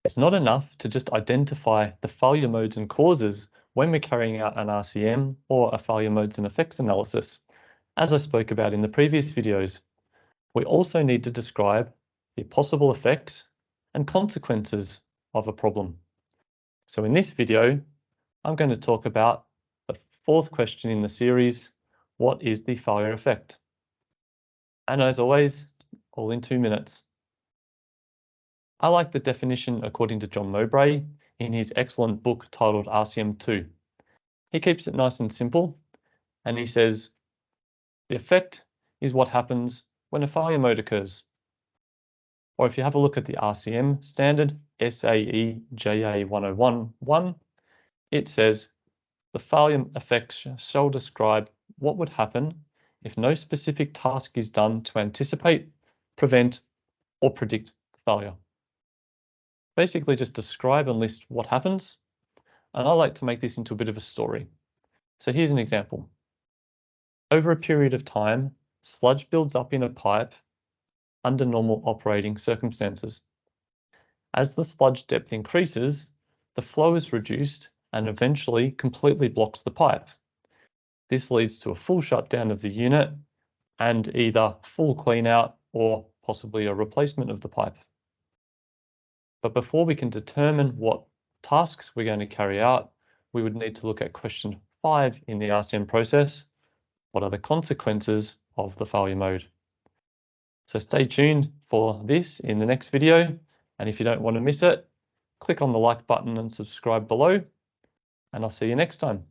It's not enough to just identify the failure modes and causes when we're carrying out an RCM or a failure modes and effects analysis. As I spoke about in the previous videos, we also need to describe the possible effects and consequences of a problem. So in this video, I'm going to talk about the fourth question in the series, what is the failure effect? And as always, all in 2 minutes. I like the definition according to John Mowbray in his excellent book titled RCM2. He keeps it nice and simple, and he says, the effect is what happens when a failure mode occurs. Or if you have a look at the RCM standard, SAE JA 101.1, it says, the failure effects shall describe what would happen if no specific task is done to anticipate, prevent, or predict the failure. Basically just describe and list what happens, and I like to make this into a bit of a story. So here's an example. Over a period of time, sludge builds up in a pipe under normal operating circumstances. As the sludge depth increases, the flow is reduced and eventually completely blocks the pipe. This leads to a full shutdown of the unit and either full clean out or possibly a replacement of the pipe. But before we can determine what tasks we're going to carry out, we would need to look at question 5 in the RCM process. What are the consequences of the failure mode? So stay tuned for this in the next video. And if you don't want to miss it, click on the like button and subscribe below. And I'll see you next time.